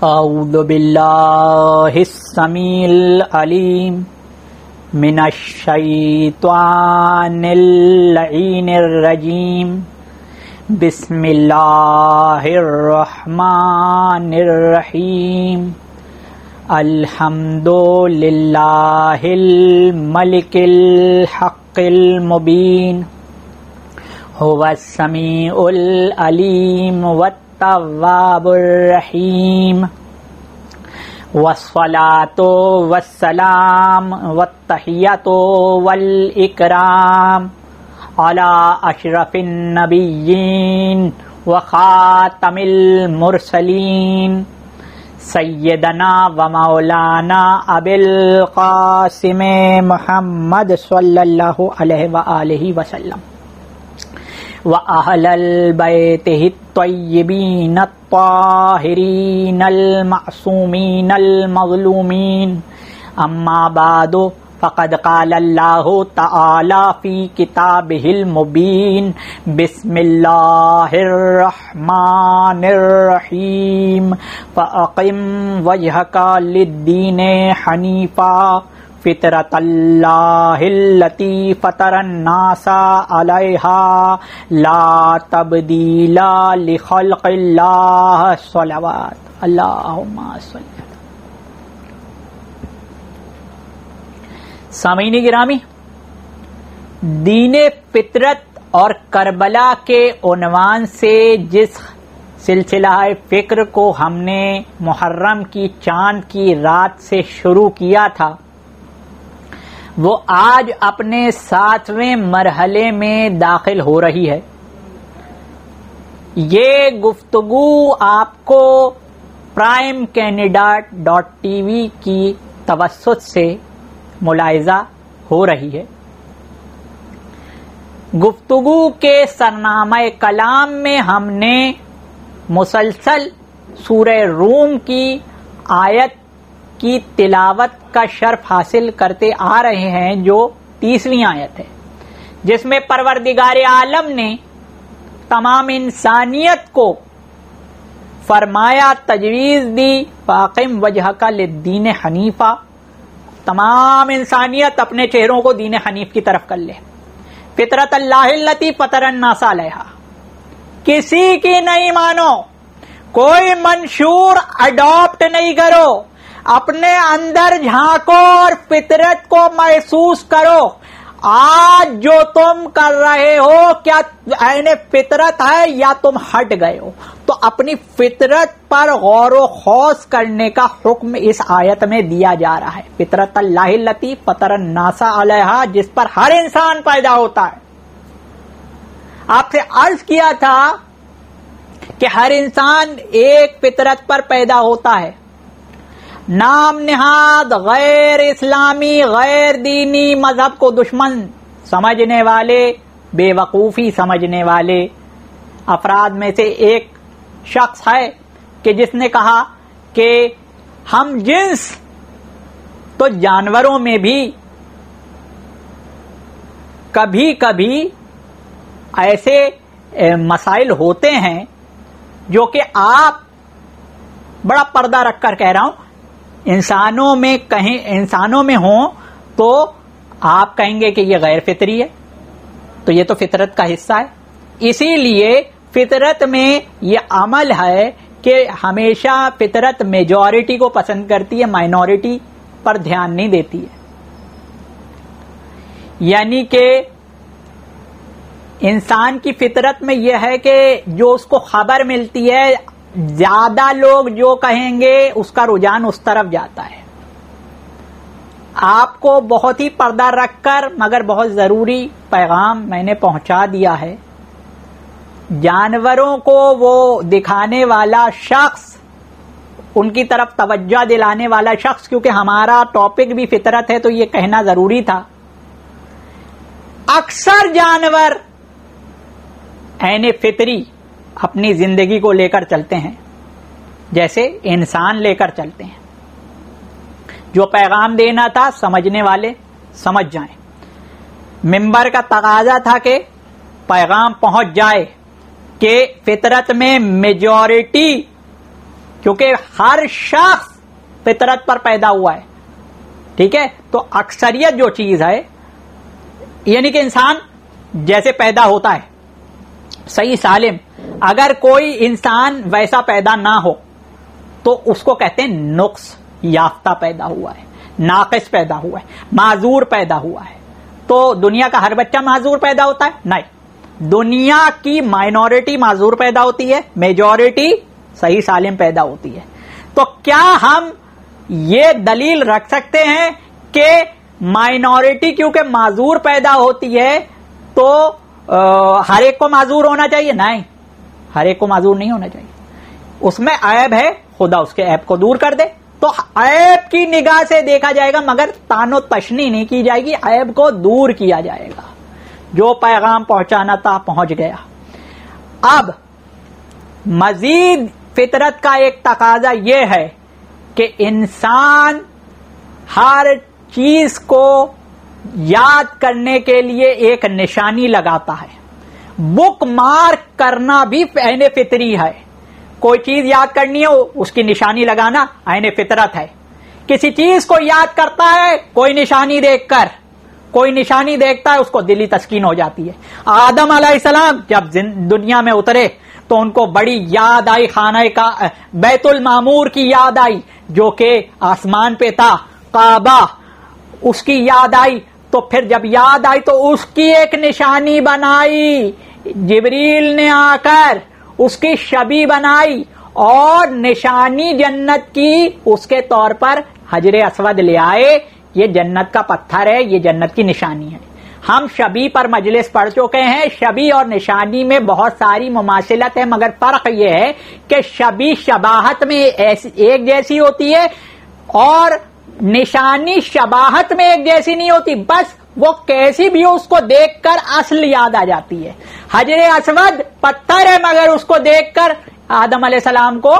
اعوذ باللہ السمیع العلیم من الشیطان اللعین الرجیم بسم اللہ الرحمن الرحیم الحمد للہ الملک الحق المبین هو السمیع العلیم والتواب الرحیم والصلاة والسلام والتحیۃ والاکرام علی اشرف النبیین وخاتم المرسلین سیدنا و مولانا ابی القاسم محمد صلی اللہ علیہ وآلہ وسلم وأهل البيته الطيبين الطاهرين المعصومين المظلومين أما بعد فقد قال الله تعالى في كتابه المبين بسم الله الرحمن الرحيم فأقم وجهك للدين حنيفا فطرة الله التي فطر الناس عليها لا تبديل لخلق الله صلوات اللهم صل. سامعین گرامی، دین فطرت اور کربلا کے عنوان سے جس سلسلہ فکر کو ہم نے محرم کی چاند کی رات سے شروع کیا تھا، وہ آج اپنے 7ویں مرحلے میں داخل ہو رہی ہے. یہ گفتگو آپ کو primecandidat.tv کی توسط سے ملاحظہ ہو رہی ہے. گفتگو کے سرنامہ کلام میں ہم نے مسلسل سورہ روم کی آیت کی تلاوت کا شرف حاصل کرتے آ رہے ہیں، جو 30ویں آیت ہے، جس میں پروردگار عالم نے تمام انسانیت کو فرمایا، تجویز دی فاقم وجہک للدین حنیفا، تمام انسانیت اپنے چہروں کو دین حنیف کی طرف کر لے. فطرت اللہ التی فطر الناس علیہا، کسی کی نہیں مانو، کوئی منشور اڈاپٹ نہیں کرو، اپنے اندر جھانکو اور فطرت کو محسوس کرو. آج جو تم کر رہے ہو کیا عین فطرت ہے یا تم ہٹ گئے ہو؟ تو اپنی فطرت پر غور و خوض کرنے کا حکم اس آیت میں دیا جا رہا ہے. فطرت اللہ التی فطر الناس علیہا، جس پر ہر انسان پیدا ہوتا ہے. آپ سے عرض کیا تھا کہ ہر انسان ایک فطرت پر پیدا ہوتا ہے. نام نہاد غیر اسلامی غیر دینی مذہب کو دشمن سمجھنے والے، بے وقوفی سمجھنے والے افراد میں سے ایک شخص ہے کہ جس نے کہا کہ ہم جنس تو جانوروں میں بھی کبھی کبھی ایسے مسائل ہوتے ہیں جو کہ آپ، بڑا پردہ رکھ کر کہہ رہا ہوں، انسانوں میں ہوں تو آپ کہیں گے کہ یہ غیر فطری ہے، تو یہ تو فطرت کا حصہ ہے. اسی لیے فطرت میں یہ عمل ہے کہ ہمیشہ فطرت میجورٹی کو پسند کرتی ہے، مائنورٹی پر دھیان نہیں دیتی ہے. یعنی کہ انسان کی فطرت میں یہ ہے کہ جو اس کو خبر ملتی ہے، زیادہ لوگ جو کہیں گے اس کا رجحان اس طرف جاتا ہے. آپ کو بہت ہی پردہ رکھ کر مگر بہت ضروری پیغام میں نے پہنچا دیا ہے. جانوروں کو وہ دکھانے والا شخص، ان کی طرف توجہ دلانے والا شخص، کیونکہ ہمارا ٹاپک بھی فطرت ہے تو یہ کہنا ضروری تھا. اکثر جانور عین فطری اپنی زندگی کو لے کر چلتے ہیں جیسے انسان لے کر چلتے ہیں. جو پیغام دینا تھا سمجھنے والے سمجھ جائیں. منبر کا تقاضا تھا کہ پیغام پہنچ جائے کہ فطرت میں میجورٹی کیونکہ ہر شخص فطرت پر پیدا ہوا ہے. ٹھیک ہے, تو اکثریت جو چیز ہے, یعنی کہ انسان جیسے پیدا ہوتا ہے صحیح سالم, اگر کوئی انسان ویسا پیدا نہ ہو تو اس کو کہتے ہیں نقص یافتہ پیدا ہوا ہے, ناقص پیدا ہوا ہے, معذور پیدا ہوا ہے. تو دنیا کا ہر بچہ معذور پیدا ہوتا ہے؟ نہیں, دنیا کی مائنورٹی معذور پیدا ہوتی ہے, میجورٹی صحیح سالم پیدا ہوتی ہے. تو کیا ہم یہ دلیل رکھ سکتے ہیں کہ مائنورٹی کیونکہ معذور پیدا ہوتی ہے تو ہر ایک کو معذور ہونا چاہیے؟ نہیں, ہر ایک کو معذور نہیں ہونا چاہیے. اس میں عیب ہے, خدا اس کے عیب کو دور کر دے تو عیب کی نگاہ سے دیکھا جائے گا, مگر تان و تشنی نہیں کی جائے گی, عیب کو دور کیا جائے گا. جو پیغام پہنچانا تھا پہنچ گیا. اب مزید فطرت کا ایک تقاضا یہ ہے کہ انسان ہر چیز کو یاد کرنے کے لیے ایک نشانی لگاتا ہے. بک مارک کرنا بھی عین فطری ہے. کوئی چیز یاد کرنی ہے اس کی نشانی لگانا عین فطرت ہے. کسی چیز کو یاد کرتا ہے کوئی نشانی دیکھ کر, کوئی نشانی دیکھتا ہے اس کو دلی تسکین ہو جاتی ہے. آدم علیہ السلام جب دنیا میں اترے تو ان کو بڑی یاد آئی, خانہ کا بیت المعمور کی یاد آئی جو کہ آسمان پہ تھا, کعبہ اس کی یاد آئی. تو پھر جب یاد آئی تو اس کی ایک نشانی بنائی, جبریل نے آ کر اس کی شبیہ بنائی اور نشانی جنت کی اس کے طور پر حجر اسود لے آئے. یہ جنت کا پتھر ہے, یہ جنت کی نشانی ہے. ہم شبیہ پر مجلس پڑھ چکے ہیں. شبیہ اور نشانی میں بہت ساری مماثلت ہے, مگر فرق یہ ہے کہ شبیہ شباہت میں ایک جیسی ہوتی ہے اور نشانی شباہت میں ایک جیسی نہیں ہوتی. بس وہ کیسی بھی ہو اس کو دیکھ کر اصل یاد آ جاتی ہے. حجر اسود پتھر ہے مگر اس کو دیکھ کر آدم علیہ السلام کو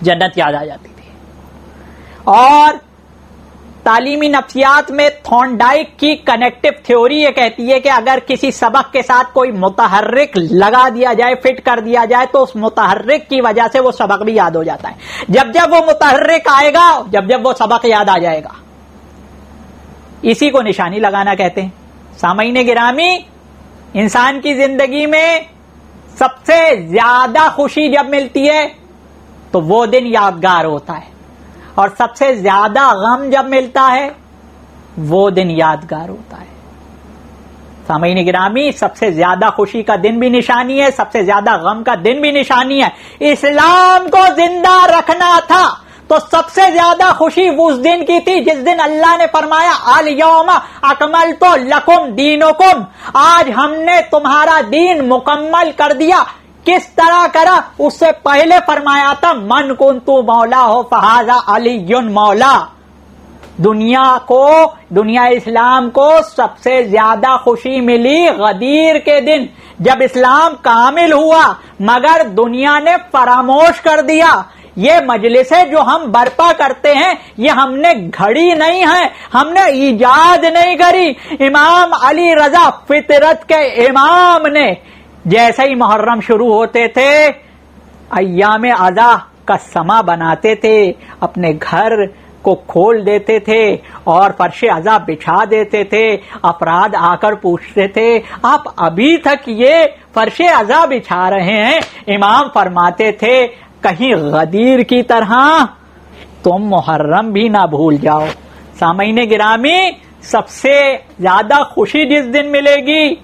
جنت یاد آ جاتی تھی. اور تعلیمی نفسیات میں تھورنڈائک کی کنیکٹو تھیوری یہ کہتی ہے کہ اگر کسی سبق کے ساتھ کوئی متحرک لگا دیا جائے, فٹ کر دیا جائے, تو اس متحرک کی وجہ سے وہ سبق بھی یاد ہو جاتا ہے. جب جب وہ متحرک آئے گا, جب جب وہ سبق یاد آ جائے گا. اسی کو نشانی لگانا کہتے ہیں. سامعین گرامی, انسان کی زندگی میں سب سے زیادہ خوشی جب ملتی ہے تو وہ دن یادگار ہوتا ہے, اور سب سے زیادہ غم جب ملتا ہے وہ دن یادگار ہوتا ہے. سامعین گرامی, سب سے زیادہ خوشی کا دن بھی نشانی ہے, سب سے زیادہ غم کا دن بھی نشانی ہے. اسلام کو زندہ رکھنا تھا تو سب سے زیادہ خوشی اس دن کی تھی جس دن اللہ نے فرمایا الیوم اکملت لکم دینکم, آج ہم نے تمہارا دین مکمل کر دیا. کس طرح کرا؟ اس سے پہلے فرمایا تھا من کنتو مولا ہو فہذا علی مولا. دنیا اسلام کو سب سے زیادہ خوشی ملی غدیر کے دن, جب اسلام کامل ہوا مگر دنیا نے فراموش کر دیا. یہ مجلسیں جو ہم برپا کرتے ہیں یہ ہم نے گھڑی نہیں ہے, ہم نے ایجاد نہیں کری. امام علی رضا فطرت کے امام نے جیسے ہی محرم شروع ہوتے تھے ایام عزا کا سما بناتے تھے, اپنے گھر کو کھول دیتے تھے اور فرش عزا بچھا دیتے تھے. افراد آ کر پوچھتے تھے آپ ابھی تک یہ فرش عزا بچھا رہے ہیں؟ امام فرماتے تھے کہیں غدیر کی طرح تم محرم بھی نہ بھول جاؤ. سامعین گرامی, سب سے زیادہ خوشی جس دن ملے گی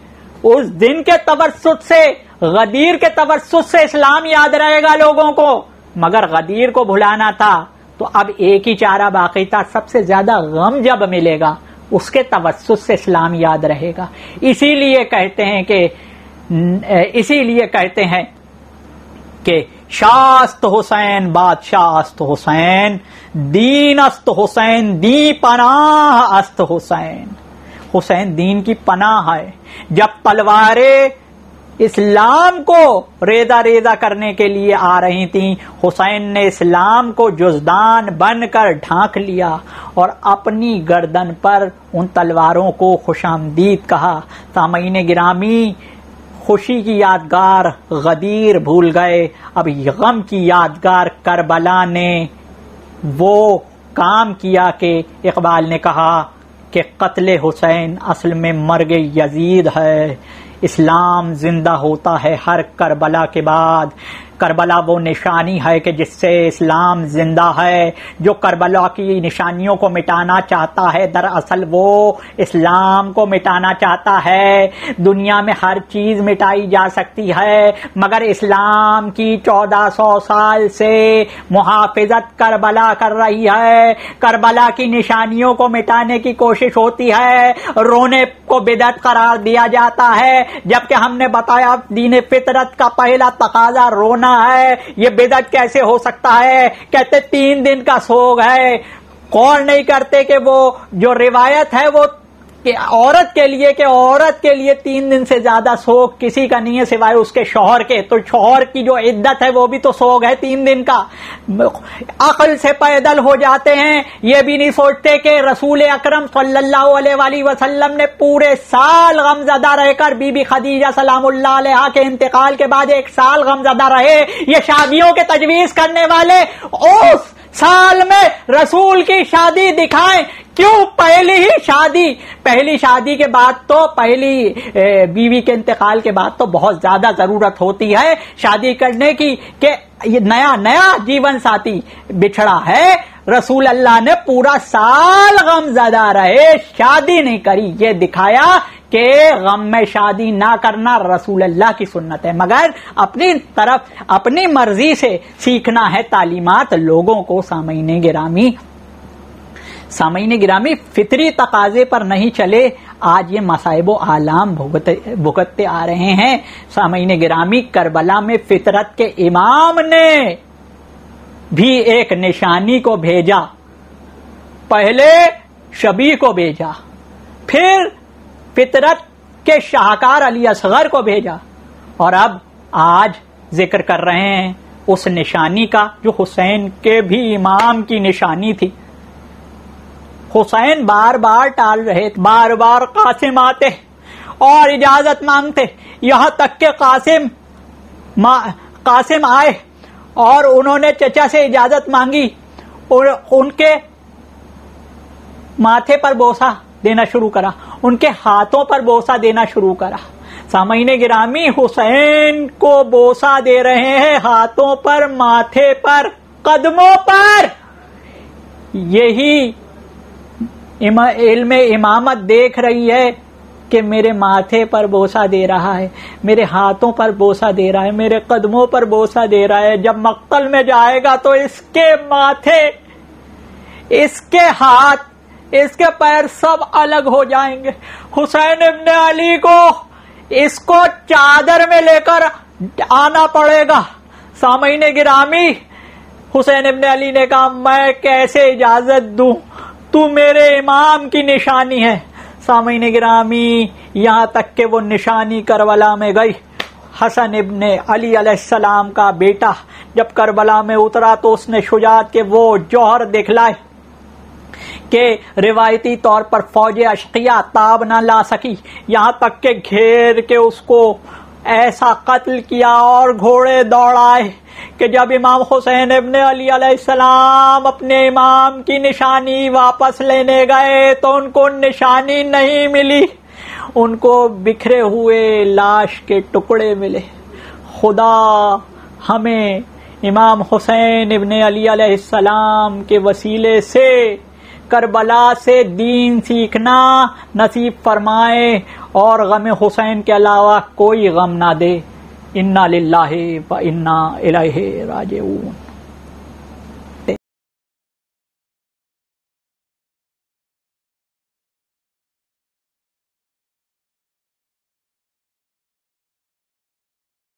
اس دن کے توسط سے, غدیر کے توسط سے اسلام یاد رہے گا لوگوں کو, مگر غدیر کو بھلانا تھا تو اب ایک ہی چارہ باقی تھا, سب سے زیادہ غم جب ملے گا اس کے توسط سے اسلام یاد رہے گا. اسی لیے کہتے ہیں کہ شاست حسین بادشاہ است حسین, دین است حسین دی پناہ است حسین. حسین دین کی پناہ ہے. جب تلواریں اسلام کو ریزہ ریزہ کرنے کے لیے آ رہی تھیں, حسین نے اسلام کو جزدان بن کر ڈھانک لیا اور اپنی گردن پر ان تلواروں کو خوش آمدید کہا. سامعین گرامی, خوشی کی یادگار غدیر بھول گئے، اب غم کی یادگار کربلا نے وہ کام کیا کہ اقبال نے کہا کہ قتل حسین اصل میں مرگ یزید ہے، اسلام زندہ ہوتا ہے ہر کربلا کے بعد۔ کربلا وہ نشانی ہے کہ جس سے اسلام زندہ ہے۔ جو کربلا کی نشانیوں کو مٹانا چاہتا ہے دراصل وہ اسلام کو مٹانا چاہتا ہے۔ دنیا میں ہر چیز مٹائی جا سکتی ہے مگر اسلام کی 1400 سال سے محافظت کربلا کر رہی ہے۔ کربلا کی نشانیوں کو مٹانے کی کوشش ہوتی ہے، رونے کو بدعت قرار دیا جاتا ہے، جبکہ ہم نے بتایا دین فطرت کا پہلا تقاضا رونا ہے۔ یہ بدعت کیسے ہو سکتا ہے؟ کہتے 3 دن کا سوگ ہے، غور نہیں کرتے کہ وہ جو روایت ہے وہ کہ عورت کے لیے 3 دن سے زیادہ سوگ کسی کا نہیں ہے سوائے اس کے شوہر کے، تو شوہر کی جو عدت ہے وہ بھی تو سوگ ہے 3 دن کا۔ عقل سے پیدل ہو جاتے ہیں، یہ بھی نہیں سوچتے کہ رسول اکرم صلی اللہ علیہ وآلہ وسلم نے پورے سال غمزدہ رہ کر بی بی خدیجہ سلام اللہ علیہا کے انتقال کے بعد 1 سال غمزدہ رہے۔ یہ شادیوں کے تجویز کرنے والے اس سال میں رسول کی شادی دکھائیں، کیوں؟ پہلی شادی کے بعد تو پہلی بیوی کے انتقال کے بعد تو بہت زیادہ ضرورت ہوتی ہے شادی کرنے کی کہ یہ نیا جیون ساتھی بچھڑا ہے۔ رسول اللہ نے پورا سال غمزدہ رہے، شادی نہیں کری، یہ دکھایا کہ غم میں شادی نہ کرنا رسول اللہ کی سنت ہے، مگر اپنی طرف اپنی مرضی سے سیکھنا ہے تعلیمات لوگوں کو۔ سامعین گرامی فطری تقاضے پر نہیں چلے، آج یہ مصائب و آلام بھگتتے آ رہے ہیں۔ سامعین گرامی کربلا میں فطرت کے امام نے بھی ایک نشانی کو بھیجا، پہلے شبیہ کو بھیجا، پھر فطرت کے شاہکار علی اصغر کو بھیجا، اور اب آج ذکر کر رہے ہیں اس نشانی کا جو حسین کے بھی امام کی نشانی تھی۔ حسین بار بار ٹال رہے، بار بار قاسم آتے اور اجازت مانگتے، یہاں تک کہ قاسم آئے اور انہوں نے چچا سے اجازت مانگی اور ان کے ماتھے پر بوسہ دینا شروع کرا، ان کے ہاتھوں پر بوسہ دینا شروع کرا۔ سامعین گرامی حسین کو بوسہ دے رہے ہیں، ہاتھوں پر، ماتھے پر، قدموں پر۔ یہی علم امامت دیکھ رہی ہے کہ میرے ماتھے پر بوسہ دے رہا ہے، میرے ہاتھوں پر بوسہ دے رہا ہے، میرے قدموں پر بوسہ دے رہا ہے۔ جب مقتل میں جائے گا تو اس کے ماتھے، اس کے ہاتھ، اس کے پیر سب الگ ہو جائیں گے۔ حسین ابن علی کو اس کو چادر میں لے کر آنا پڑے گا۔ سامعین گرامی حسین ابن علی نے کہا میں کیسے اجازت دوں، تو میرے امام کی نشانی ہے۔ سامعین گرامی یہاں تک کہ وہ نشانی کربلا میں گئی۔ حسن ابن علی علیہ السلام کا بیٹا جب کربلا میں اترا تو اس نے شجاعت کے وہ جوہر دکھلائے کہ روایتی طور پر فوج اشقیاء تاب نہ لا سکی، یہاں تک کہ گھیر کے اس کو ایسا قتل کیا اور گھوڑے دوڑائے کہ جب امام حسین ابن علی علیہ السلام اپنے امام کی نشانی واپس لینے گئے تو ان کو نشانی نہیں ملی، ان کو بکھرے ہوئے لاش کے ٹکڑے ملے۔ خدا ہمیں امام حسین ابن علی علیہ السلام کے وسیلے سے کربلا سے دین سیکھنا نصیب فرمائے اور غم حسین کے علاوہ کوئی غم نہ دے۔ انا للہ و انا الیہ راجعون۔